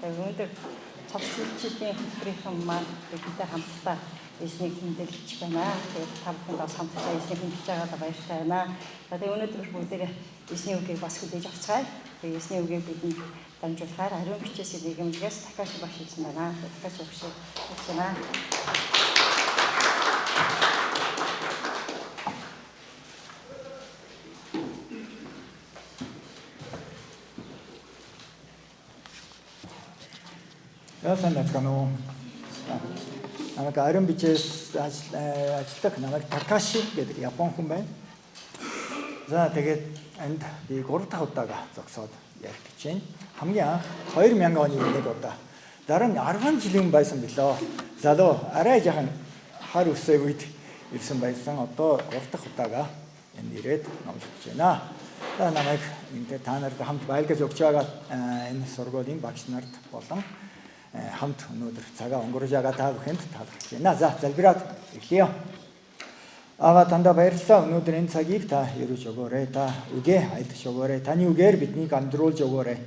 Өнөөдөр цогцлолчдын хэлбэрийн маань бидэнтэй хамтдаа эзнийг хэмдэлж байна. Тэгээд та бүхэнд бас хамтдаа эзнийг хэмдэж байгаадаа баяртай байна. За тэгээд өнөөдөр бүгдээрээ эзний үгийг бас хүлээж авцгаая. Тэгээд эзний үгийг бидэнд дамжуулахаар ариун бичээсээ нэгэмлэгээс Такаши багш хэлсэн байна. Такаши багш хэлж байна. Сайн байна уу? Намайг ариун бичээс ажилладаг намайг Такаши гэдэг Япон хүн байна. За тэгээд энд би 3 дахь удаага зогсоод ярих гэж байна. Хамгийн анх 2000 оны 1 удаа. Дараа нь 10 жилийн байсан билээ. Залуу арай жахан хар үсээ үед ирсэн байсан. Одоо 3 дахь удаага энд ирээд номлож байна. За намайг энэ та нарт хамт байлгаж өгч байгаа энэ сургуулийн багш нарт болон хамт өнөөдөр цагаа өнгөрөөж байгаа та бүхэнд талархаж байна. За залбираад эхлэе. Аваа танда баярлалаа. Өнөөдөр энэ цагийг та өрөөж өгөөрэй. Та үгээ айлтгаж өгөөрэй. Таны үгээр биднийг амьдруулж өгөөрэй.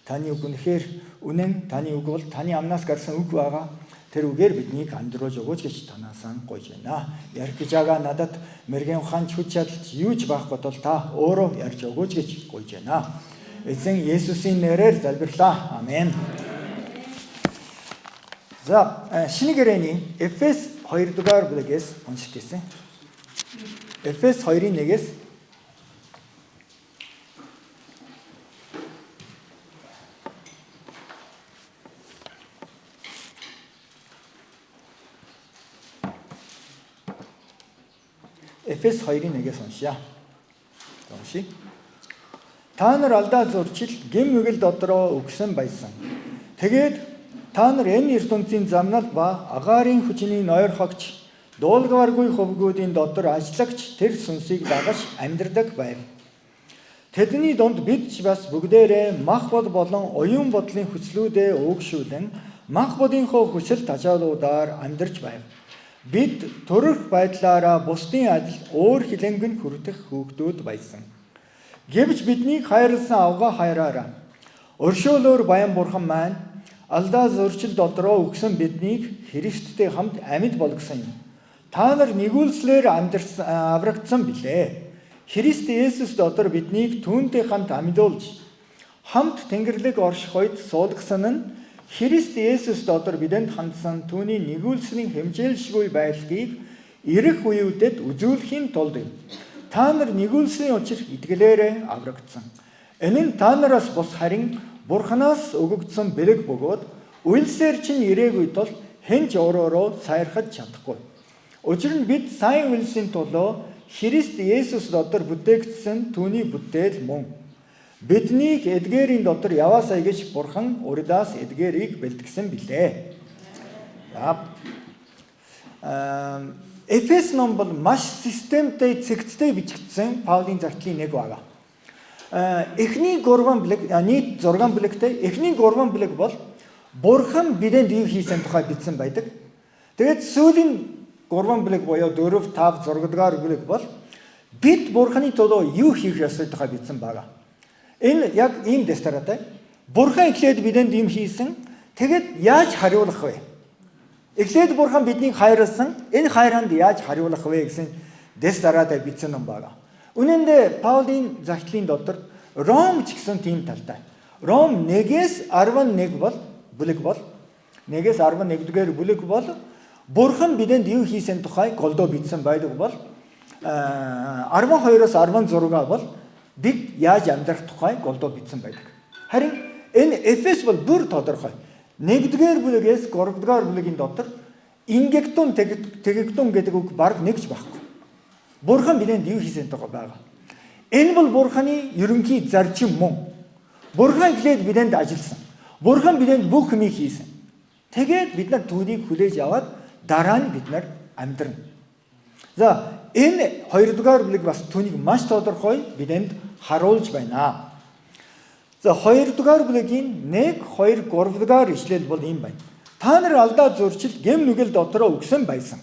Таны үг үнэхээр үнэн, таны үг бол таны амнаас гарсан үг байгаа. Тэр үгээр биднийг амьдруулж өгөөч гэж танаас гуйж байна. Ярих гэж байгаа надад мэрэгэн ухаан хүч чадалт юуж байхгүй бол та өөрөө ярьж өгөөч гэж гуйж байна. Эзэн Есүсийн нэрээр залбирлаа. Амен. За шинэ гэрээний Эфес 2 дугаар бүлэгээс уншиж гисэн. Эфес 2-ын 1-ээс Эфес 2-ын 1-ээс уншъя. Уншия. Та нар алдаа зурчил гэм мэгэл дотроо өгсөн байсан. Тэгээд та нар энэ ертөнцийн замнал ба агаарын хүчний ноёр хогч дуулгааргүй хөвгүүдийн дотор ажиллагч тэр сүнсийг дагаж амьдардаг байв. Тэдний дунд бид ч бас бүгдээрээ мах бод болон оюун бодлын хүслүүдээ өөгшүүлэн мах бодынхоо хүсэл тачаалуудаар амьдарч байв. Бид төрөх байдлаараа бусдын адил өөр хилэнгэн хүртэх хүүхдүүд байсан. Гэвч биднийг хайрласан авгаа хайраараа өршөөлөөр баян бурхан маань алдаа зурчил дотроо өгсөн биднийг Христтэй хамт амьд болгосон юм. Та нар нэгүүлслэр аврагдсан билээ. Христ Есүс дотор биднийг түүнтэй хамт амьдуулж хамт Тэнгэрлэг орших үед суулгасан нь Христ Есүс дотор бидэнд хандсан түүний нэгүүлсний хэмжээлшгүй байдлыг ирэх үеүүдэд үзүүлэхийн тулд юм. Та нар нэгүүлсний учир итгэлээрээ аврагдсан. Энэ нь та нараас бус харин Бурханаас өгөгдсөн бэлэг бөгөөд үйлсээр чинь ирээгүй тул хэн ч өөрөөрөө сайрхаж чадахгүй. Учир нь бид сайн үйлсийн төлөө Христ Есүс дотор бүтээгдсэн түүний бүтээл мөн. Биднийг эдгээрийн дотор яваасай гэж Бурхан урдаас эдгээрийг бэлтгэсэн билээ. Эфес ном бол маш системтэй, цэгцтэй бичигдсэн Паулийн зардлын нэг байна. Эхний 3 бүлэг нийт 6 бүлэгтэй эхний 3 бүлэг бол Бурхан бидэнд юу хийсэн тухай бичсэн байдаг. Тэгээд сүүлийн 3 бүлэг буюу 4, 5, 6 дугаар бүлэг бол бид Бурханы төлөө юу хийх ёстой тухай бичсэн байгаа. Энэ яг ийм дэстаратай. Бурхан эхлээд бидэнд юм хийсэн. Тэгээд яаж хариулах вэ? Эхлээд Бурхан биднийг хайрласан. Энэ хайранд яаж хариулах вэ гэсэн дэстаратай бичсэн юм байгаа. Үнэн дээр Паулийн загтлын дотор Ром ч гэсэн тийм талтай. Ром 1-ээс 11 бол бүлэг бол 1-ээс 11-р бүлэг бол Бурхан бидэнд юу хийсэн тухай голдоо бичсэн байдаг бол 12-оос 16 бол бид яаж амьдрах тухай голдоо бичсэн байдаг. Харин энэ Эфес бол бүр тодорхой. 1-р бүлэгээс 3-р бүлэгийн дотор ингектон тэгэгтун гэдэг үг баг нэгч байхгүй. Бурхан бидэнд юу хийсэн тухай байгаа. Энэ бол Бурханы ерөнхий зарчим мөн. Бурхан эхлээд бидэнд ажилласан. Бурхан бидэнд бүх юмыг хийсэн. Тэгээд бид нар түүнийг хүлээж аваад дараа нь бид нар амьдрна. За энэ 2 дугаар бүлэг бас түүнийг маш тодорхой бидэнд харуулж байна. За 2 дугаар бүлэгийн 1, 2, 3 дугаар ишлэл бол ийм байна. Та нар алдаа зурчил гэм нүгэл дотроо өгсөн байсан.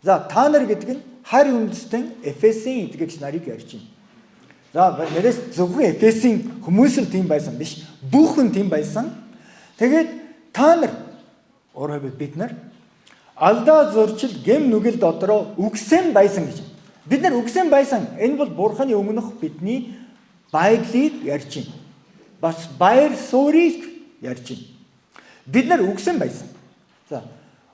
За та нар гэдэг нь харь үндэстэн Эфесийн итгэгч нарыг ярьж байна. За нэрээс зөвхөн Эфесийн хүмүүс л тийм байсан биш. Бүх хүн тийм байсан. Тэгээд та нар өөрөөр бид нар алдаа зурчил гэм нүгэл дотроо үгсэн байсан гэж. Бид нар үгсэн байсан. Энэ бол Бурханы өмнөх бидний байдлыг ярьж байна. Бас баяр суурийг ярьж байна. Бид нар үгсэн байсан. За,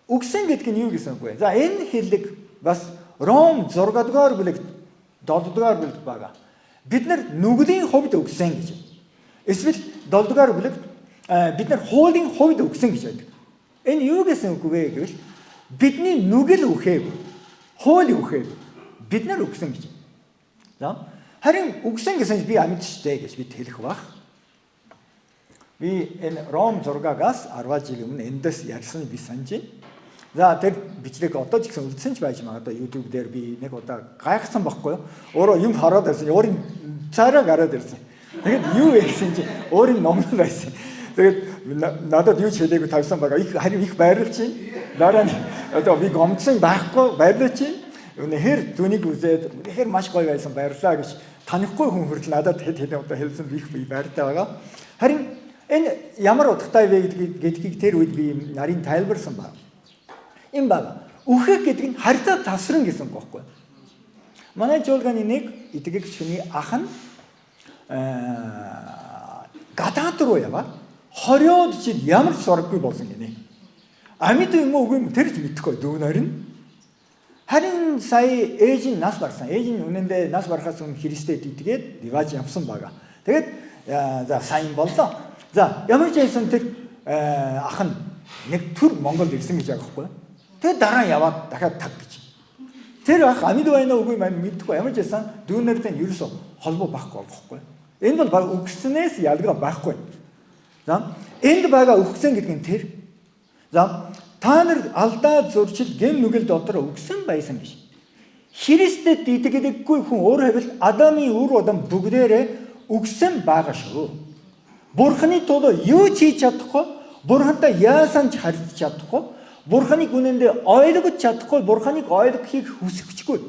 үгсэн гэдэг нь юу гэсэн үг вэ? За, энэ хэллэг бас Ром 6 дугаар бүлэгт 7 дугаар бүлэгт байгаа. Бид нар нүглийн хувьд үгсэн гэж. Эсвэл 7 дугаар бүлэгт бид нар хуулийн хувьд үгсэн гэж байдаг. Энэ юу гэсэн үг вэ гэвэл бидний нүгэл үхээв. Хууль үхээв. Бид нар үгсэн гэж. За, харин үгсэн гэсэн би амьд штэ гэж бид хэлэх бах. Би энэ Ром 6-аас 10 жил өмнө эндээс ярьсан би санаж байна. За, тэр бичлэг одоо ч гэсэн үлдсэн ч байж магадгүй YouTube дээр би нэг удаа гайхсан байхгүй юу? Өөрөө юм хараад байсан. Өөрийн цаараа гараад ирсэн. Тэгээд юу вэ гэсэн чинь өөрийн номлол байсан. Тэгээд надад юу ч хэлээгүй тавьсан байгаа. Харин их баярлж байна. Дараа нь одоо би гомдсон байхгүй баярлж байна. Үнэхээр түүнийг үзээд үнэхээр маш гоё байсан баярлаа гэж танихгүй хүн хүртэл надад хэд удаа хэлсэн их би баяртай байгаа. Харин энэ ямар утгатай вэ гэдгийг тэр үед би нарийн тайлбарсан байна. Энэ баг үхэх гэдэг нь харьцаа тасран гэсэн үг байхгүй. Манай жуулганы нэг итгэгч хүний ах нь гадаад руу яваад 20 жил ямар ч сургаггүй болсон гинэ. Амьд юм уу үгүй юм тэр ч мэдэхгүй дүүнэр нь. Харин сая ээж нь нас барсан. Ээж нь үнэндээ нас барахаас өмнө Христэд итгээд диваж явсан байгаа. Тэгээд за сайн боллоо. За ямар ч байсан тэр ах нь нэг төр Монголд ирсэн гэж байгаа байхгүй. Тэгээд дараа нь яваад дахиад таг гэж. Тэр ах амьд байна уу үгүй маань мэдэхгүй. Ямар ч байсан дүүнэртэй нь ерөөсө холбоо байхгүй байхгүй. Энэ бол баг үгснээс ялгаа байхгүй. За энд байгаа үгсэн гэдэг нь тэр. За та нар алдаа зурчил гэм нүгэл дотор үгсэн байсан гэж. Христэд итгэдэггүй хүн өөрөөр хэлбэл Адамын үр удам бүгдээрээ үгсэн байгаа шүү. Бурханы тулд юу ч хийж чадахгүй, Бурхантай яасан ч харьцаж чадахгүй, Бурханыг үнэндээ ойлгож чадахгүй, Бурханыг ойлгохыг хүсэхгүй.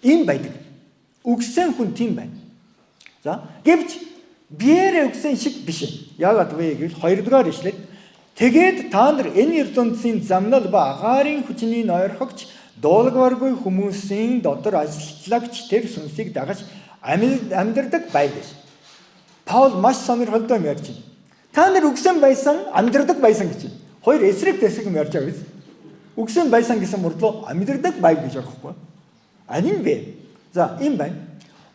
Ийм байдаг. Үгсэн хүн тийм байна. За гэвч биеэр үгсэн шиг биш. Яагаад вэ гэвэл 2 дугаар ишлэл тэгээд та нар энэ ертөнцийн замнал ба агаарын хүчний нойрхогч дуулгаргүй хүмүүсийн дотор ажиллагч тэр сүнсийг дагаж амьдардаг байв гэж. Паул маш сонирхолтой ярьж байна. Та нар үгсэн байсан, амьдардаг байсан гэж. Хоёр эсрэг дэсэг юм ярьж байгаа биз. Үгсэн байсан гэсэн мөрдлөө амьдардаг байв гэж байгаа байхгүй. Анин бэ? За юм байна.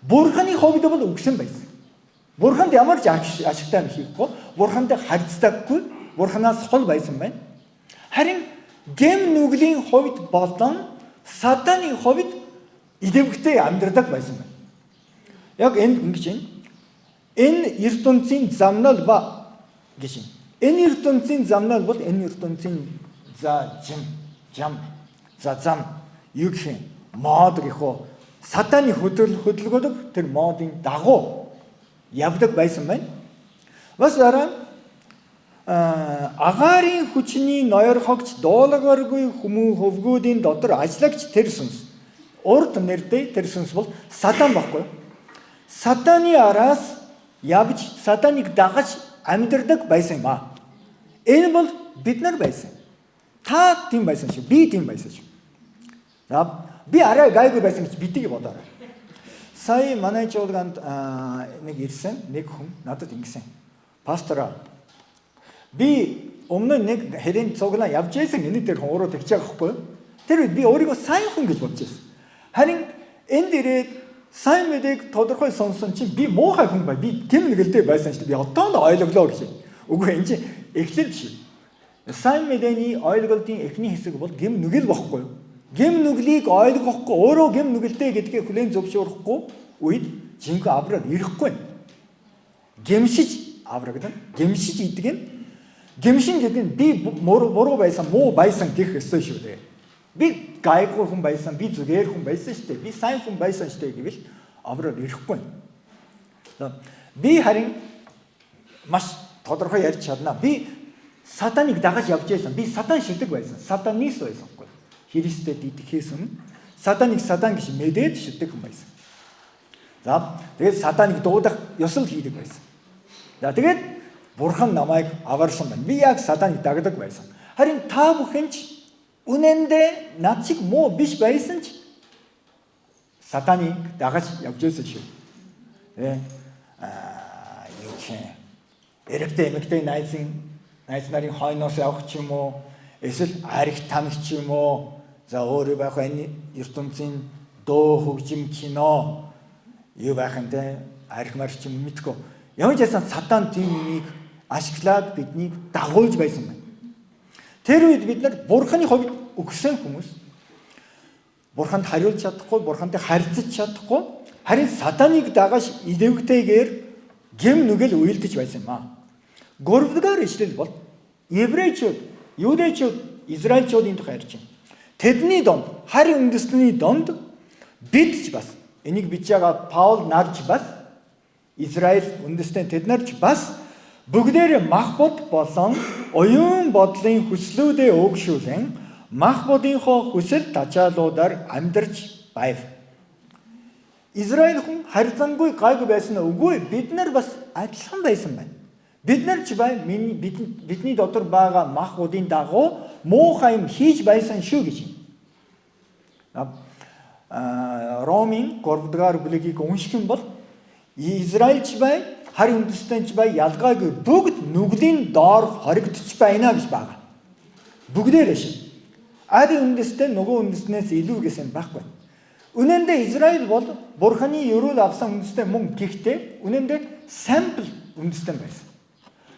Бурханы хувьд бол үгсэн байсан. Бурханд ямар ч ашигтай юм хийхгүй, Бурхантай харьцдаггүй, Бурханаас хол байсан байна. Харин гэм нүглийн хувьд болон сатаны хувьд идэвхтэй амьдардаг байсан байна. Яг энд ингэж байна. Энэ ертөнцийн замнал ба гэж байна. Энэ ертөнцийн замнал бол энэ ертөнцийн зам юу гэх юм мод гэх үү сатаны хөдөлгөөд тэр модын дагуу явдаг байсан байна. Бас дараа агаарын хүчний нойрхогч дуулгаргүй хөвгүүдийн дотор ажиллагч тэр сүнс. Урд нэртэй тэр сүнс бол сатан баггүй. Сатаны араас явж сатаныг дагаж амьдардаг байсан юм аа. Энэ бол бид нар байсан. Та тийм байсан шүү. Би тийм байсан шүү. За би арай гайгүй байсан гэж бидгийг бодоорой. Сая манай жуулганд нэг ирсэн нэг хүн надад ингэсэн. Пастораа би өмнө нэг хэрэн цуглаа явж байсан энэ дээр хууруу тэгж байгаа хгүй. Тэр үед би өөрийгөө сайн хүн гэж бодож байсан. Харин энд ирээд сайн мэдээг тодорхой сонсон чинь би муухай хүн бай. Би гэм нэгэлдэй байсан шүү. Би одоо л ойлголоо гэж. Үгүй энэ чинь эхлэл биш. Сайн мэдээний ойлголтын эхний хэсэг бол гэм нүгэл бохгүй. Гэм нүглийг ойлгохгүй өөрөө гэм нүгэлтэй гэдгийг хүлээн зөвшөөрөхгүй үед жинхэнэ аврал ирэхгүй. Гэмшиж аврагдана. Гэмшиж идэг юм. Гэмшин гэдэг нь би буруу байсан, муу байсан гэх ёстой шүү дээ. Би гайгүй хүн байсан, би зүгээр хүн байсан шүү дээ. Би сайн хүн байсан шүү дээ гэвэл аврал ирэхгүй. Би харин маш тодорхой ярьж чадна. Би сатаныг дагаж явж байсан. Би сатан шидэг байсан. Сатанист байсан хгүй. Христэд итгэхээс өмнө сатаныг сатан гэж мэдээд шидэг хүн байсан. За тэгээд сатаныг дуудах ёсол хийдэг байсан. За тэгээд Бурхан намайг аварсан байна. Би яг сатаныг дагдаг байсан. Харин та бүхэн ч үнэндээ над шиг муу биш байсан ч сатаныг дагаж явж байсан шүү. Юу ч эрэгтэй найз нарын хойноос явах ч юм уу, эсвэл ариг тамхи ч юм уу, за өөрөө байх энэ ертөнцийн дөө хөгжим кино юу байх нь те ариг марч юм мэдгүй. Ямар ч байсан сатан тийм юмыг ашиглаад биднийг дагуулж байсан байна. Тэр үед бид нар бурханы хувьд өгсөн хүмүүс бурханд хариулж чадахгүй, бурхантай харьцаж чадахгүй, харин сатаныг дагаж идэвхтэйгээр гэм нүгэл уйлдэж байсан юм аа. Гуравдугаар ишлэл бол еврейчүүд, юудэйчүүд, израильчуудын тухай ярьж байна. Тэдний донд, харь үндэстний донд бид ч бас энийг бич байгаа Паул нарч бас Израиль үндэстэн тэд нарч бас бүгдээр мах бод болон оюун бодлын хүслүүдээ өөгшүүлэн мах бодынхоо хүсэл тачаалуудаар амьдарч байв. Израиль хүн харьцангуй гайгүй байсан үгүй, бид нар бас адилхан байсан байна. Бид нар ч бай бидний дотор байгаа мах бодын дагуу муухай юм хийж байсан шүү гэж. Ромын 3-р бүлэгийг унших юм бол Израильч бай, харь үндэстэнч бай ялгаагүй бүгд нүглийн доор хоригдчих байна гэж байгаа. Бүгдээрээ шиг. Ари үндэстэн нөгөө үндэстнээс илүү гэсэн байхгүй. Үнэндээ Израиль бол бурханы ерөөл авсан үндэстэн мөн гэхдээ үнэндээ сампл үндэстэн байсан.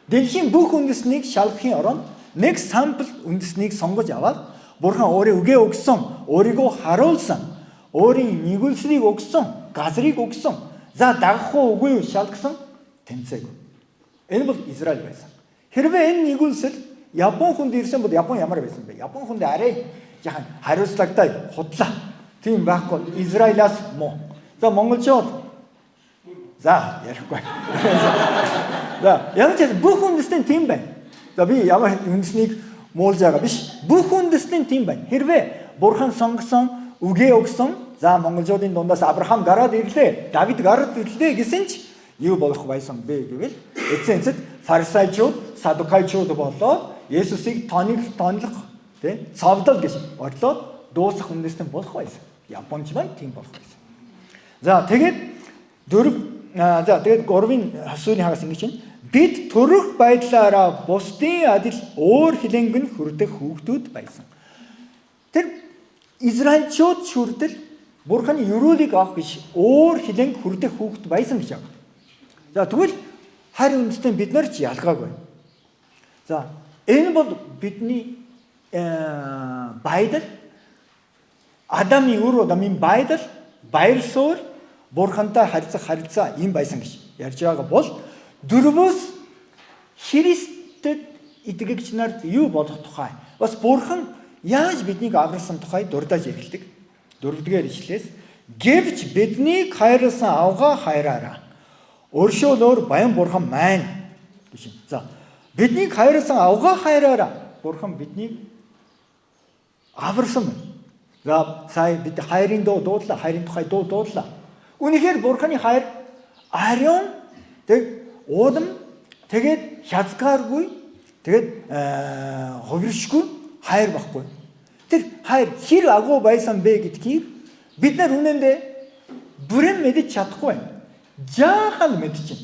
Дэлхийн бүх үндэстнийг шалгахын оронд нэг сампл үндэстнийг сонгож аваад бурхан өөрийн үгээ өгсөн, өөрийгөө харуулсан, өөрийн нэгүүлсрийг өгсөн, газрыг өгсөн. За дагах уу үгүй юу шалгасан тэмцээгүй. Энэ бол Израиль байсан. Хэрвээ энэ нэгүүлсэл Япон хүнд ирсэн бол Япон ямар байсан бэ? Япон хүнд арай яхан хариуцлагатай худлаа. Тийм байхгүй. Израилаас муу. За монголчууд за ярихгүй. За ямар ч бүх үндэстэн тийм байна. За би ямар үндэснийг муулж байгаа биш. Бүх үндэстэн тийм байна. Хэрвээ бурхан сонгосон, үгээ өгсөн, за монголчуудын дундаас Авраам гараад ирлээ, Давид гараад ирлээ гэсэн ч юу болох байсан бэ гэвэл эцэст фарисеучуд, садукайчуд болоод Есүсийг тонлох тий цовдол гэж орлоод дуусах үндэстэн болох байсан. Японч бай тийм болох байсан. За тэгээд 3-ын сүүлийн хагас ингэж байна. Бид төрөх байдлаараа бусдын адил өөр хилэнгэн хүрдэх хүүхдүүд байсан. Тэр Израильчууд хүртэл бурханы ерөөлийг авах гэж өөр хилэнг хүрдэх хүүхд байсан гэж байна. За тэгвэл харь үндэстэн бид нар ч ялгаагүй. За энэ бол бидний байдал Адамын үр Адамын байдал баяр суурь бурхантай харьцах харилцаа юм байсан гэж ярьж байгаа бол дөрвөөс Христэд итгэгч нарт юу болох тухай бас бурхан яаж биднийг аврасан тухай дурдаж эхэлдэг. 4-р ишлээс гэвч биднийг хайрласан авгаа хайраараа өршөөлөөр баян бурхан маань гэж. За биднийг хайрласан авгаа хайраараа бурхан биднийг аварсан байна. За сая бид хайрын дуу дуудлаа, хайрын тухай дуу дуудлаа. Үнэхээр бурханы хайр ариун тэг уудам тэгээд хязгааргүй тэгээд хувиршгүй хайр баггүй. Тэр хайр хэр агуу байсан бэ гэдгийг бид нар үнэндээ бүрэн мэдэж чадахгүй байна. Жаахан мэдчихэв.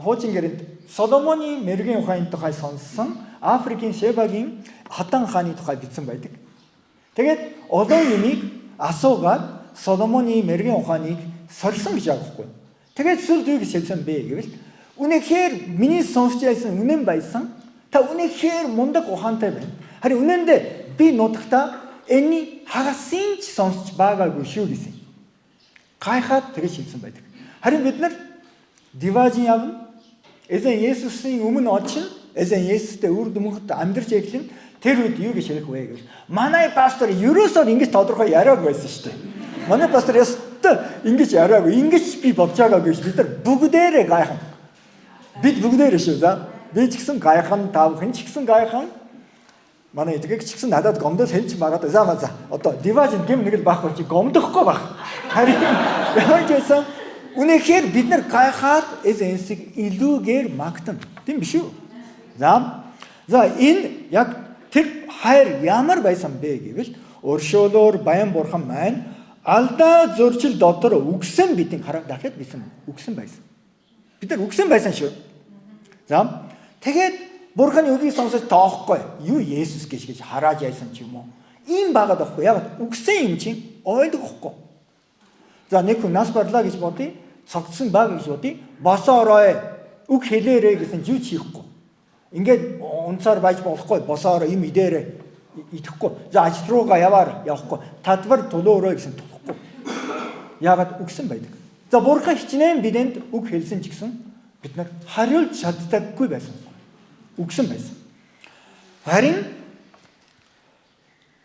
Хуучин гэрэнд Соломоны мэргийн ухааны тухай сонссон Африкийн Шебагийн хатан хааны тухай бичсэн байдаг. Тэгээд олон юмыг асуугаад Соломоны мэргийн ухааныг сорьсон гэж байгаа байхгүй. Тэгээд сүлд юу гэж хэлсэн бэ гэвэл үнэхээр миний сонсч байсан үнэн байсан. Та үнэхээр мундаг ухаантай байна. Харин үнэндээ би нутагта энэний хагасын ч сонсч байгаагүй шүү гэсэн. Гайхаад тэгэж хэлсэн байдаг. Харин бид нар диважин явна. Эзэн Есүсийн өмнө очин, эзэн Есүстэй үр дүнхт амьдарч эхлэн тэр үед юу гэж хэлэх вэ гэвэл манай пастор ерөөсөө ингэж тодорхой яриаг байсан шүү дээ. Манай пастор ястаа ингэж яриаг, ингэж би бодж байгаагүй гэж бид нар бүгдээрээ гайхан. Бид бүгдээрээ шүү за. Би ч гэсэн гайхан, та бүхэн ч гэсэн гайхан. Манай эдгэг ч гэсэн надад гомдол хэлж магадгүй. За одоо диважин гэм нэг л байхгүй чи гомдохгүй баг. Харин яаж байсан Үнэхээр бид нар гайхаад эзэнсийг илүүгээр магтана. Тийм биш үү? За энэ яг тэр хайр ямар байсан бэ гэвэл өршөөлөөр баян бурхан маань алдаа зөрчил дотор үгсэн бидний хараа дахиад бисэн үгсэн байсан. Бид нар үгсэн байсан шүү. За тэгээд бурханы үгийг сонсож тоохгүй юу Есүс гэж харааж яйсан ч юм уу. Ийм байгаад байхгүй. Яг үгсэн юм чинь ойлгохгүй. За нэг хүн нас барлаа гэж бодъё. Цогцсон баг гэж бодъё. Босоорой үг хэлээрэ гэсэн юу ч хийхгүй. Ингээд унцаар байж болохгүй. Босоорой юм идээрэ идэхгүй. За ажил руугаа явахгүй. Тадвар төлөөрөө гэсэн тулахгүй. Яагаад үгсэн байдаг. За бурхан хичнээн бидэнд үг хэлсэн ч гэсэн бид нар хариулж чаддаггүй байсан. Үгсэн байсан. Харин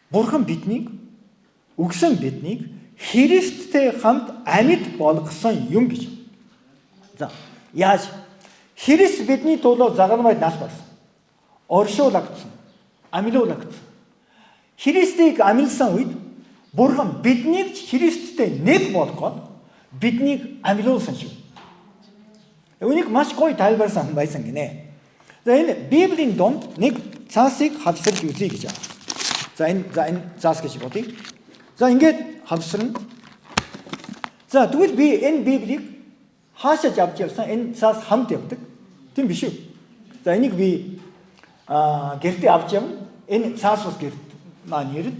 бурхан биднийг үгсэн биднийг Христтэй хамт амьд болгосон юм гэж. За яаж Христ бидний төлөө загалмайд нас барсан. Оршуулагдсан. Амьлуулагдсан. Христийг амьлсан үед бурхан биднийг Христтэй нэг болгоод биднийг амьлуулсан шүү. Үүнийг маш гоё тайлбарсан байсан гинэ. За энэ Библийн донд нэг цаасыг хавсарч үзье гэж байна. За энэ цаас гэж бодъё. За ингээд хавсарна. За тэгвэл би энэ Библийг хаашаа авч явсан энэ цаас хамт явдаг. Тийм биш үү? За энийг би гэртээ авч явна. Энэ цаас бас гэрт маань ирнэ.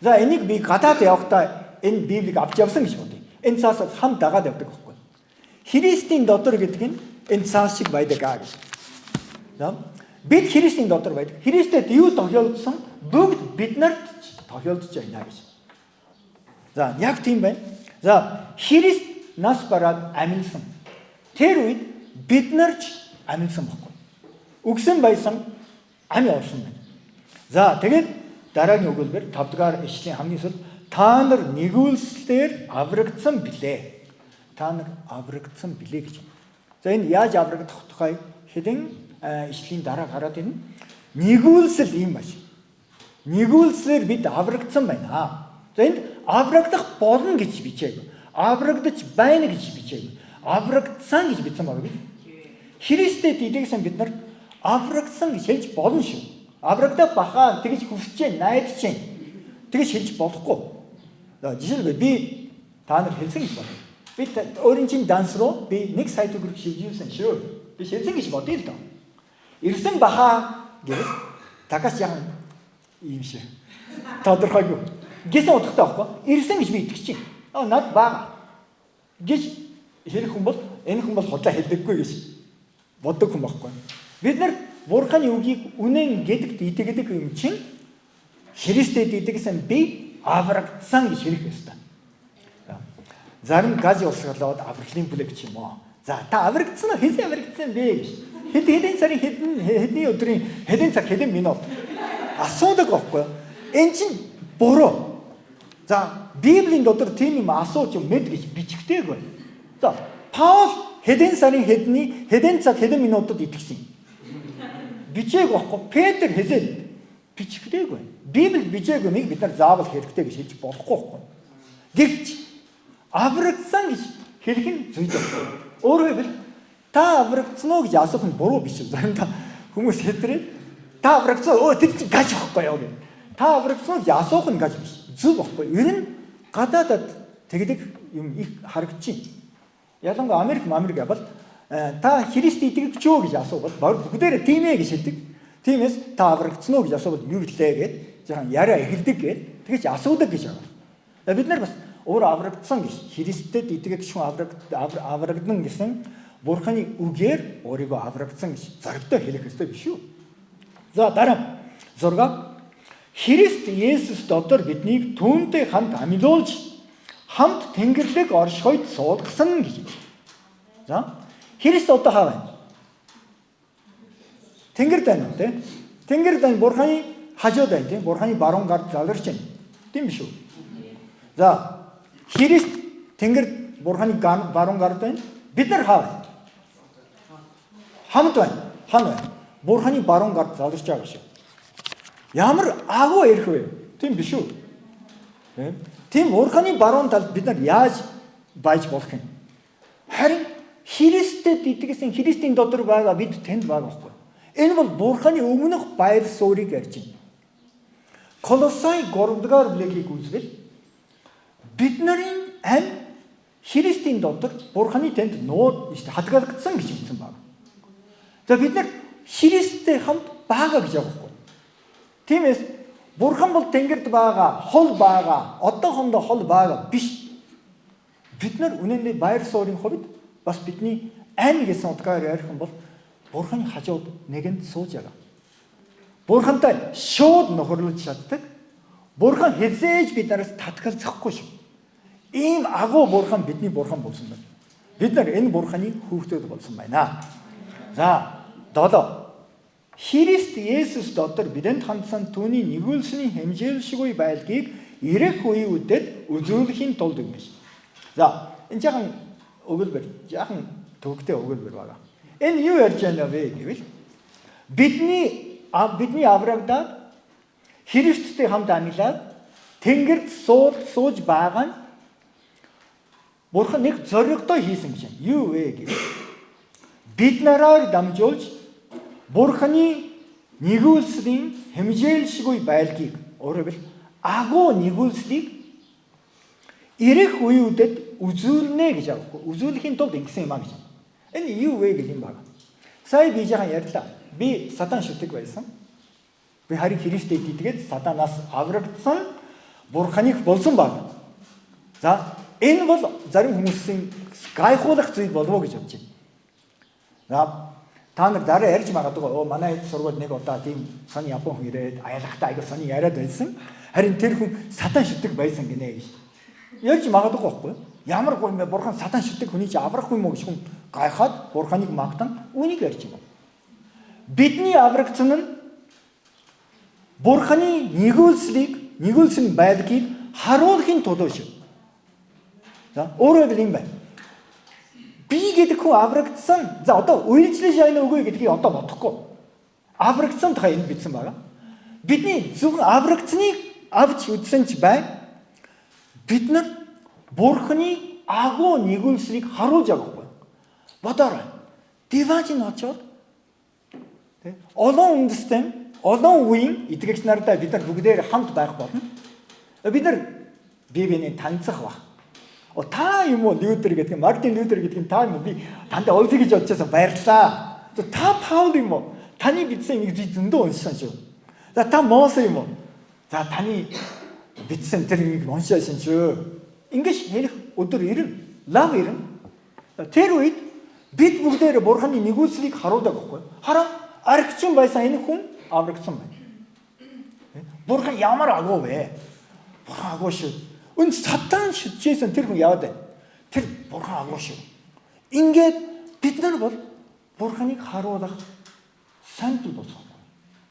За энийг би гадаад явахдаа энэ Библийг авч явсан гэж бодъё. Энэ цаас хамт дагаад явдаг байхгүй. Христийн дотор гэдэг нь энэ цаас шиг байдаг аа гэж. За бид Христийн дотор байдаг. Христэд юу тохиолдсон бүгд биднэрт тохиолдож байна гэж. За яг тийм байна. За Христ нас бараад амьдсан. Тэр үед бид нарч амьдсан байхгүй. Үгсэн байсан ами орсон байна. За тэгээд дараагийн өгүүлбэр 5 дугаар ишлэлийн хамгийн сүүлд та нар нэгүүлслээр аврагдсан билээ. Та нар аврагдсан билээ гэж. За энэ яаж аврагдах тухай хэдэн ишлэлийн дараа гараад ирнэ. Нэгүүлсэл юм байна. Нэгүүлслээр бид аврагдсан байна. За энд аврагдах болно гэж бичээгүй. Аврагдаж байна гэж бичээгүй. Аврагдсан гэж бичсэн баг бид. Христэд идэхсэн бид нар аврагдсан гэж хэлж болно шүү. Аврагдах бахаа тэгж хүсэж чинь, найдаж чинь. Тэгж хэлж болохгүй. За жишээлбэл би та нар хэлсэн гэж байна. Би өөрийн чинь данс руу би 1 сая төгрөг шилжүүлсэн шүү. Би хэлсэн гэж бодъё л доо. Ирсэн бахаа гэж такаш яхан юм шиг. Тодорхойгүй. Гэсэн утгатай байхгүй. Ирсэн гэж би итгэж чинь. Над бага. Гэж хэрэг хүн бол энэ хүн бол худлаа хэлдэггүй гэж боддог хүн байхгүй. Бид нар бурханы үгийг үнэн гэдэгт итгэдэг юм чинь Христэд итгэсэн би аврагдсан гэж хэлэх ёстой. Зарим газ урсгалууд авралын бүлэг ч юм уу. За та аврагдсан уу? Хэзээ аврагдсан бэ гэж. Хэдэн сарын хэдний өдрийн хэдэн цаг хэдэн минут асуудаг байхгүй. Энэ чинь буруу. За Библийн дотор тийм юм асууж мэд гэж бичгдээгүй. За Паул хэдэн сарын хэдэн цаг хэдэн минутад итгэсэн юм. Бичээгүй байхгүй. Петр хэзээ бичгдээгүй. Библи бичээгүй нэг бид нар заавал хэрэгтэй гэж хэлж болохгүй байхгүй. Гэвч аврагдсан гэж хэлэх нь зүйл байхгүй. Өөрөөр хэлбэл та аврагдсан уу гэж асуух нь буруу биш. Заримдаа хүмүүс хэтрээд та аврагдсан оо тэр чинь гаж байхгүй яа гэх. Та аврагдсан уу гэж асуух нь гаж биш. Зүг байхгүй. Ер нь гадаадад тэгдэг юм их харагдчих. Ялангуяа Америк явбал та Христ итгэж юу гэж асуувал бүгдээрээ тийм ээ гэж хэлдэг. Тиймээс та аврагдсан уу гэж асуувал юу гэлээ гэд жоохон яриа эхэлдэг гэд тэгэж асуудаг гэж байна. Бид нар бас өөр аврагдсан гэж Христэд итгэж хүн аврагдсан гэсэн бурханы үгээр өөрийгөө аврагдсан гэж зоригтой хэлэх ёстой биш үү? За дараа 6 Христ Есүс дотор биднийг түүнтэй хамт амьлуулж хамт Тэнгэрлэг оршихойд суулгасан гэж. За Христ одоо хаа байна? Тэнгэр байна уу те? Тэнгэр байна бурханы хажууд байна тийм бурханы баруун гард заларч байна. Тийм биш үү? За Христ Тэнгэр бурханы баруун гард байна. Бид нар хаа байна? Хамт байна. Хан байна. Бурханы баруун гард заларч байгаа шүү. Ямар агуу ярих вэ? Тийм биш үү? Тийм бурханы баруун талд бид нар яаж байж болох юм? Харин Христэд итгэсэн Христийн дотор байгаа бид тэнд байгаа байхгүй. Энэ бол Бурханы өмнөх баяр суурийг ярьж байна. Колосай 3-р бүлэгийг үзвэл бид нарын амь Христийн дотор Бурханы тэнд нууд хадгалагдсан гэж хэлсэн байна. За бид нар Христтэй хамт байгаа гэж байгаа байхгүй. Тиймээс Бурхан бол тэнгэрд байгаа, хол байгаа, одоохондоо хол байгаа биш. Бид нар үнэндээ баяр суурийн хувьд бас бидний амь гэсэн утгаар ярих юм бол Бурханы хажууд нэгэнд сууж байгаа. Бурхантай шууд нөхөрлөж чаддаг. Бурхан хязээж биднээс татгалзахгүй шүү. Ийм агуу Бурхан бидний Бурхан болсон байна. Бид нар энэ Бурханы хүүхдүүд болсон байна. За 7. Христ Есүс дотор бидэнд хандсан түүний нэгүүлсний хэмжээлшгүй байлгийг ирэх үеүүдэд үзүүлэхийн тулд юм биш. За энэ жаахан өгүүлбэр, жаахан төвөгтэй өгүүлбэр байгаа. Энэ юу ярьж байна вэ гэвэл бидний аврагдаад Христтэй хамт амьлаад тэнгэрд сууж байгаа нь Бурхан нэг зоригтой хийсэн гэж байна. Юу вэ гэвэл бид нараар дамжуулж Бурханы нэгүүлслийн хэмжээлшгүй байлгийг өөрөөр хэлбэл агуу нэгүүлслийг ирэх үеүүдэд үзүүлнэ гэж аахгүй. Үзүүлэхийн тулд ингэсэн юм аа гэж. Энэ юу вэ гэх юм байна. Сая би жаахан ярьлаа. Би сатан шүтэг байсан. Би харин Христэд итгээд сатанаас аврагдсан Бурханыг болсон баг. За энэ бол зарим хүмүүсийн гайхуулах зүйл болов уу гэж бодож байна. За та нар дараа ярьж магадгүй манай сургууль нэг удаа тийм сони япон хүн ирээд аялагтай аяга сони яриад байсан. Харин тэр хүн сатан шүтэг байсан гинэ гэж. Ярьж магадгүй байхгүй. Ямар гол Бурхан сатан шүтэг хүний чи аврах юм уу гэж хүн гайхаад Бурханыг магтан үнийг ярьж байна. Бидний аврагдсан нь Бурханы нэгүүлсэн байлгийг харуулахын тулд шүү. За өөрөөр хэлбэл юм байна. Би гэдэг хүн аврагдсан. За одоо үйлчлэл шайна үгүй гэдгийг одоо бодохгүй. Аврагдсан тухай энд бичсэн байгаа. Бидний зөвхөн аврагдсныг авч үзсэн ч бай. Бид нар Бурханы агуу нэгүүлснийг харуулж байгаа байхгүй. Бодоорой. Диважин очоод олон үндэстэн, олон үеийн итгэгч нартай бид нар бүгдээр хамт байх болно. Бид нар Библийн танилцах баг. Та юм уу Лютер гэдэг нь Мартин Лютер гэдэг нь та юм би тандаа уулзъя гэж бодчихсон баярлаа. Та Паул юм уу? Таны бичсэн нэг зөндөө уншсан шүү. За та Мосе юм уу? За таны бичсэн тэр нэг уншаасан шүү. Ингэж ярих өдөр ирнэ. Лав ирнэ. Тэр үед бид бүгдээр Бурханы нэгүүлслийг харуулдаг байхгүй. Хараа аргичин байсан энэ хүн аврагдсан байна. Бурхан ямар агуу вэ? Бурхан агуу шүү. Үн сатан шүтжсэн тэр хүн яваад байна. Тэр Бурхан агуу шүү. Ингээд бид нар бол Бурханыг харуулах сампл болсон.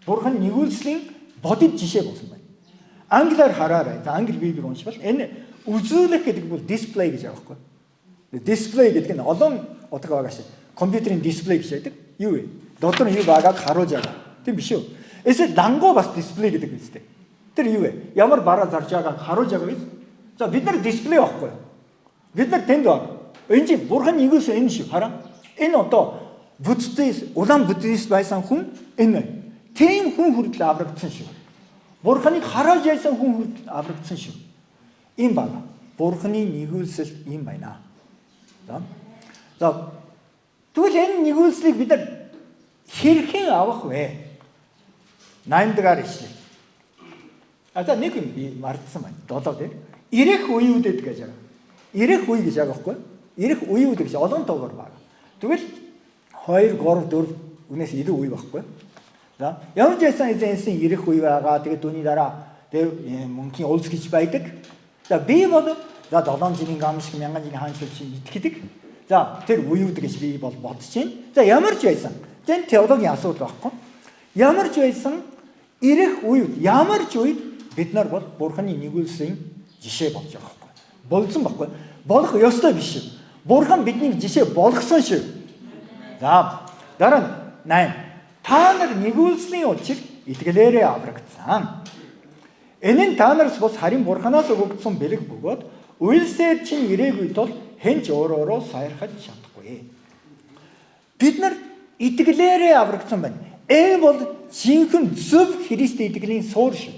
Бурханы нэгүүлслийн бодит жишээ болсон байна. Англиар хараарай. За англи библийг уншвал энэ үзүүлэх гэдэг бол дисплей гэж байгаа байхгүй. Дисплей гэдэг нь олон утга байгаа шээ. Компьютерийн дисплей гэж байдаг. Юу вэ? Дотор нь юу байгааг харуулж байгаа. Тийм биш үү? Эсвэл дангуу бас дисплей гэдэг үстэй. Тэр юу вэ? Ямар бараа зарж байгааг харуулж байгаа биз? За бид нар дисплей байхгүй. Бид нар тэнд байна. Энэ чинь Бурханы нэгүүлсэн энэ шүү. Хараа. Энэ одоо буддист, улаан буддист байсан хүн энэ. Тийм хүн хүртэл аврагдсан шүү. Бурханыг харааж яйсан хүн хүртэл аврагдсан шүү. Ийм байна. Бурханы нэгүүлсэл ийм байна. За. Тэгвэл энэ нэгүүлслийг бид нар хэрхэн авах вэ? 8 дахь ишлэл. За нэг юм би мартсан байна. 7 дээр. Ирэх үеүүдэд гэж байгаа. Ирэх үе гэж байгаа байхгүй? Ирэх үеүүд гэж олон товгор байна. Тэгвэл 2, 3, 4 үнээс илүү үе байхгүй. За ямар ч байсан эзэнсийн ирэх үе байгаа. Тэгээд түүний дараа мөнхийн улс гэж байдаг. За би бол за 7 жилийн гамшиг 1000 жилийн хаан шиг итгэдэг. За тэр үеүүд гэж би бол бодож байна. За ямар ч байсан. Тэн теологийн асуудал байхгүй. Ямар ч байсан ирэх үед ямар ч үед бид нар бол Бурханы нэгүүлсийн жишээ болж байгаа байхгүй. Болсон байхгүй. Болох ёстой биш шүү. Бурхан бидний жишээ болгосон шүү. За дараа нь 8. Та нар нэгүүлсний учир итгэлээрээ аврагдсан. Энэ нь та нараас бус харин Бурханаас өгөгдсөн бэлэг бөгөөд үйлсээр чинь ирээгүй тул хэн ч өөрөөрөө сайрхаж чадахгүй. Бид нар итгэлээрээ аврагдсан байна. Энэ бол жинхэнэ зөв Христ итгэлийн суур шүү.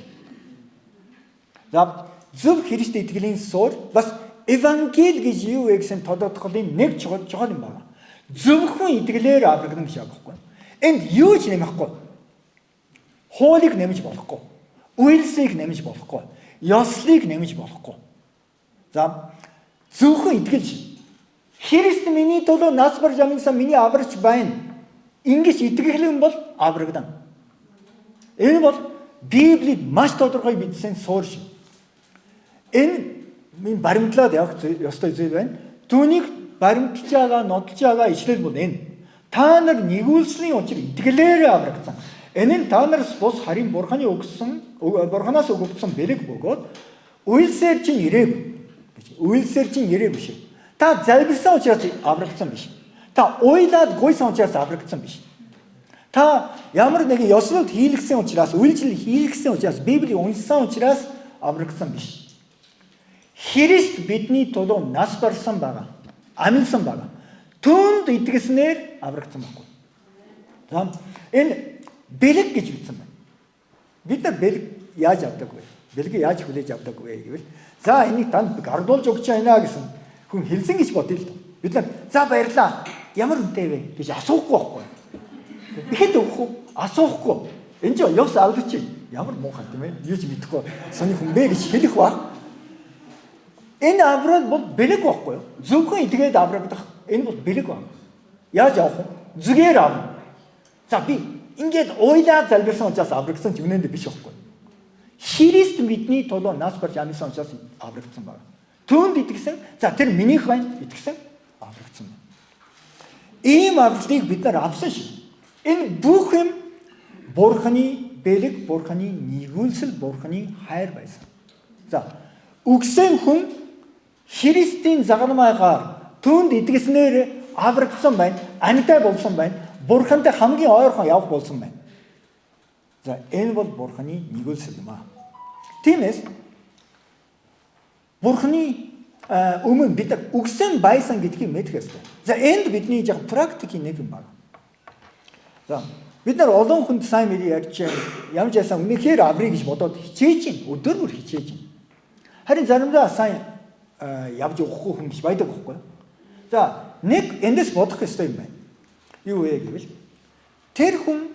За зөв Христ итгэлийн суур бас Евангели гэж юу вэ гэсэн тодотголын нэг чухал юм байна. Зөвхөн итгэлээр аврагдана гэж аахгүй. Энд юу ч нэмэхгүй. Хуулийг нэмж болохгүй. Үйлсийг нэмж болохгүй. Ёслыг нэмж болохгүй. За зөвхөн итгэл шүү. Христ миний төлөө нас барж аминсан миний аварч байна. Ингэж итгэлэн бол аврагдана. Энэ бол Библиэд маш тодорхой бичсэн суур шүү. Энэ минь баримтлаад явах ёстой зүйл байна. Түүнийг баримтж байгаа, нотлж байгаа ишлэл бол энэ. Та нар нэгүүлсний учир итгэлээрээ аврагдсан. Энэ нь та нараас бус харин Бурханаас өгөгдсөн бэлэг бөгөөд үйлсээр чинь ирээгүй гэж. Үйлсээр чинь ирээгүй шүү. Та залбирсан учраас аврагдсан биш. Та уйлаад гуйсан учраас аврагдсан биш. Та ямар нэгэн ёслолд хийлгсэн учраас, үйлчлэл хийлгсэн учраас, Библийг уншсан учраас аврагдсан биш. Христ бидний төлөө нас барсан байгаа. Амилсан байгаа. Түүнд итгэснээр аврагдсан байхгүй. За энэ бэлэг гэж бичсэн байна. Бид нар бэлэг яаж авдаг вэ? Бэлгийг яаж хүлээж авдаг вэ гэвэл за энийг танд гардуулж өгч байна гэсэн хүн хэлсэн гэж бодъё л доо. Бид нар за баярлаа. Ямар үнэтэй вэ гэж асуухгүй байхгүй. Ихэд өгөх үү? Асуухгүй. Энд чинь ёс авдаг чи. Ямар муухай тийм ээ. Юу ч мэдэхгүй сони хүн бэ гэж хэлэх баг. Энэ аврал бол бэлэг байхгүй юу? Зөвхөн итгээд аврагдах. Энэ бол бэлэг баг. Яаж авах вэ? Зүгээр авна. За би ингээд уйлаад залбирсан учраас аврагдсан ч үнэндээ биш байхгүй. Христ бидний төлөө нас барж амилсан учраас аврагдсан баг. Түүнд итгэсэн. За тэр минийх байна. Итгэсэн. Аврагдсан. Ийм авралыг бид нар авсан шүү. Энэ бүх юм Бурханы бэлэг, Бурханы нэгүүлсэл, Бурханы хайр байсан. За үгсэн хүн Христийн загалмайгаар түүнд итгэснээр аврагдсан байна. Амьтай болсон байна. Бурхантай хамгийн ойрхон явах болсон байна. За энэ бол Бурханы нэгүүлсэл юм аа. Тиймээс Бурханы өмнө бид үгсэн байсан гэдгийг мэдэх ёстой. За энд бидний яг практикийн нэг юм байна. За бид нар олон хүнд сайн мэдээ ярьж ямар ч ясан үнэхээр аврыг гэж бодоод хичээж чинь өдөр бүр хичээж чинь. Харин заримдаа сайн явж өгөхгүй хүн гэж байдаг байхгүй. За нэг эндээс бодох ёстой юм байна. Юу вэ гэвэл тэр хүн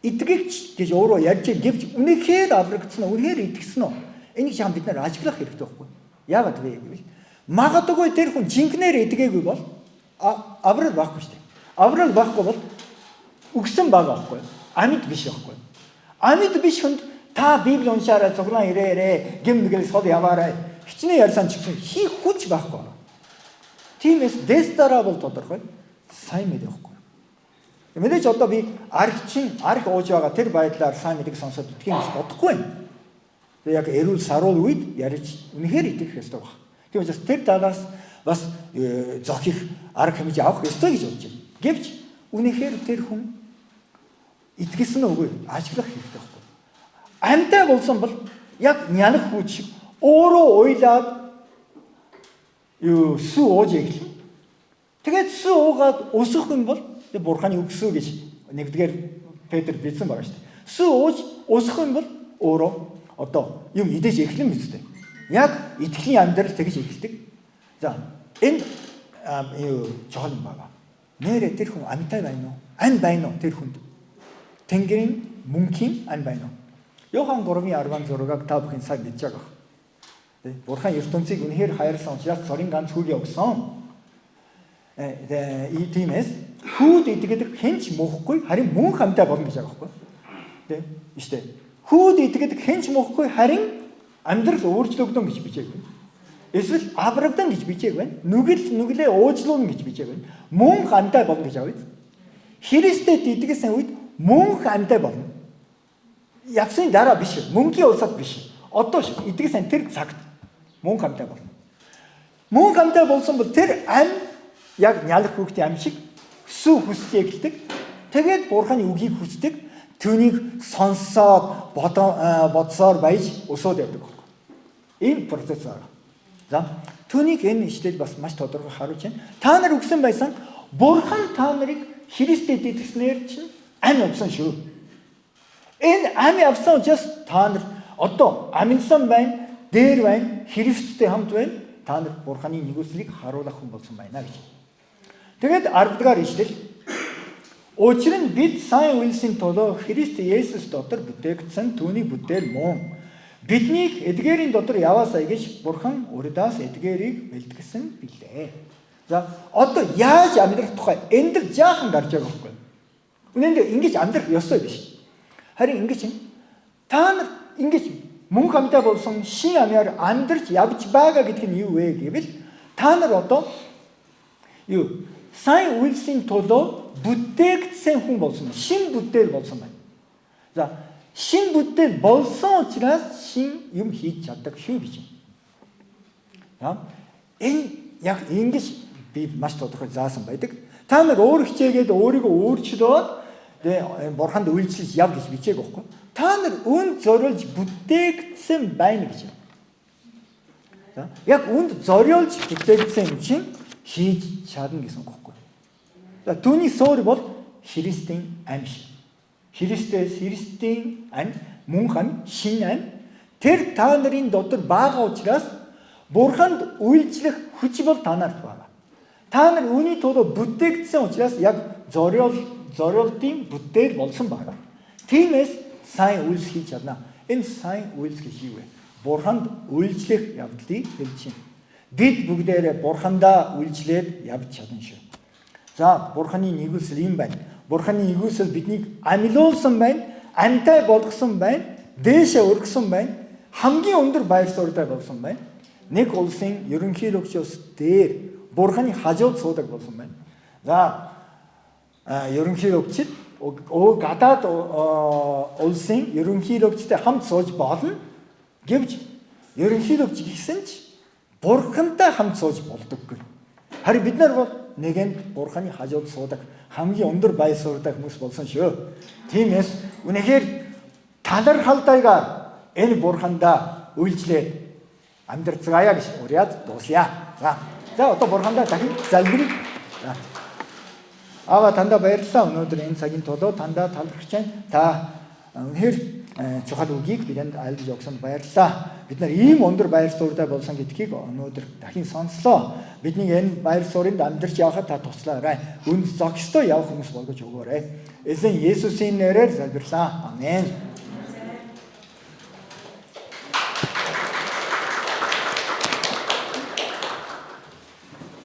итгэгч гэж өөрөө ярьж гэвч үнэхээр аврагдсан уу, үнэхээр итгэсэн үү? Энийг чам бид нар ажиглах хэрэгтэй байхгүй. Яагаад вэ гэвэл магадгүй тэр хүн жинхнээр итгээгүй бол аврал байхгүй шүү дээ. Аврал байхгүй бол үгсэн байгаа байхгүй. Амьд биш байхгүй. Амьд биш хүнд та Библи уншаарай, цуглаан ирээрээ, гим нэгэл сод яваарай. Хичнээн ярьсан ч гэсэн хийх хүч байхгүй. Тиймээс дэстараа бол тодорхой сайн мэдээ байхгүй. Мэдээж одоо би арх ууж байгаа тэр байдлаар сайн мэдээг сонсоод итгэх гэж бодохгүй юм. Тэгээ яг эрүүл саруул үед ярьж үнэхээр итгэх ёстой баг. Тийм учраас тэр талаас бас зохих арга хэмжээ авах ёстой гэж бодож байна. Гэвч үнэхээр тэр хүн итгэсэн үгүй ажиглах хэрэгтэй байхгүй. Амьтай болсон бол яг нянах хүч шиг өөрөө уйлаад сүү ууж эхэлнэ. Тэгээд сүү уугаад өсөх юм бол Бурханы үгсүү гэж нэгдүгээр Петр бичсэн байгаа шүү дээ. Сүү ууж өсөх юм бол өөрөө одоо юм идэж эхлэн биз дээ. Яг итгэлийн амьдрал тэгж эхэлдэг. За энд чухал юм байна. Нэрэ тэр хүн амьтай байна уу? Ань байна уу тэр хүнд? Тэнгэрийн мөнхийн ань байна уу? Йохан 3:16-аг та бүхэн сайн мэдж байгаа. Бурхан ертөнцийг үнэхээр хайрлсан учраас цорын ганц хүүгээ өгсөн. Тиймээс хүүд итгэдэг хэн ч мөхгүй харин мөн хамтай болно гэж байгаа байхгүй. Тийм шүү дээ. Хүүд итгэдэг хэн ч мөхгүй харин амьдрал өөрчлөгдөн гэж бичээг байна. Эсвэл аврагдан гэж бичээг байна. Нүглээ уучлуулна гэж бичээг байна. Мөн хамтай болно гэж авъя. Христэд итгэсэн үед мөн хамтай болно. Явсны дараа биш. Мөнхийн улсад биш. Одоо итгэсэн тэр цагт мөн хамтай болно. Мөн хамтай болсон бол тэр ам яг нялх хүүхдийн ам шиг сүү хүсч эхэлдэг. Тэгээд Бурханы үгийг хүсдэг. Түүнийг сонсоод бодсоор баяж өсөөд явдаг. Ийм процесс байна. За Түүнийг энэ ишлэл бас маш тодорхой харуулж байна. Та нар үгсэн байсан Бурхан та нарыг Христэд итгэснээр чинь ам авсан шүү. Энэ ам авсан учраас та нар одоо амьдсан байна, дээр байна, Христтэй хамт байна. Та нар Бурханы нэгүслийг харуулах хүн болсон байна гэж. Тэгээд 10 дугаар ишлэл. Учир нь бид сайн үйлсийн төлөө Христ Есүс дотор бүтээгдсэн түүний бүтээл мөн. Биднийг эдгээрийн дотор яваасай гэж Бурхан урдаас эдгээрийг бэлтгэсэн билээ. За одоо яаж амьдрах тухай энд л жаахан гарч байгаа байхгүй. Үнэндээ ингэж амьдрах ёстой биш. Харин ингэж та нар ингэж мөн хамтаа болсон шин амьяар амьдрч явж байгаа гэдэг нь юу вэ гэвэл та нар одоо юу сайн үйлсийн төлөө бүтээгдсэн хүн болсон. Шин бүтээл болсон байна. За шин бүтээл болсон учраас шин юм хийж чаддаг шүү гэж. За энэ яг ингэж би маш тодорхой заасан байдаг. Та нар өөр хичээгээд өөрийгөө өөрчлөөд Бурханд үйлчлэж яв гэж бичээг байхгүй. Та нар үнд зориулж бүтээгдсэн байна гэж. За яг үнд зориулж бүтээгдсэн юм чинь хийж чадна гэсэн үг байхгүй. За түүний суурь бол Христийн ам шиг. Христийн ам мөн ам шин ам тэр та нарын дотор байгаа учраас Бурханд үйлчлэх хүч бол та нарт байна. Та нар үүний төлөө бүтээгдсэн учраас яг зориултын бүтээл болсон байна. Тиймээс сайн үйлс хийж чадна. Энэ сайн үйлс гэж юу вэ? Бурханд үйлчлэх явдлыг хэлж байна. Бид бүгдээрээ Бурхандаа үйлчлээд явж чадна шүү. За Бурханы нэгүсэл юм байна. Бурханы нэгүсэл биднийг амьлуулсан байна, амьтай болгосон байна, дээшээ өргөсөн байна, хамгийн өндөр байр суурьтай болсон байна. Нэг улсын ерөнхийлөгчөөс дээр Бурханы хажууд суудаг болсон байна. За ерөнхийлөгчд гадаад улсын ерөнхийлөгчтэй хамт сууж болно. Гэвч ерөнхийлөгч гэсэн ч Бурхантай хамт сууж болдоггүй. Харин бид нар бол нэгэнд Бурханы хажууд суудаг хамгийн өндөр байр суурьтай хүмүүс болсон шүү. Тиймээс үнэхээр талархалтайгаар энэ Бурхандаа үйлчлээд амьдрцгаая гэж уриад дуусъя. За одоо Бурхандаа дахин залбирая. Аава тандаа баярлалаа. Өнөөдөр энэ цагийн төлөө тандаа талархаж байна. Та үнэхээр чухал үгийг бидэнд айлдж өгсөнд баярлалаа. Бид нар ийм өндөр байр суурьтай болсон гэдгийг өнөөдөр дахин сонслоо. Бидний энэ байр суурьнд амьдарч явахад та туслаарай. Үнд зогсдоо явах хүмүүс болгож өгөөрэй. Эзэн Есүсийн нэрээр залбирлаа. Амен.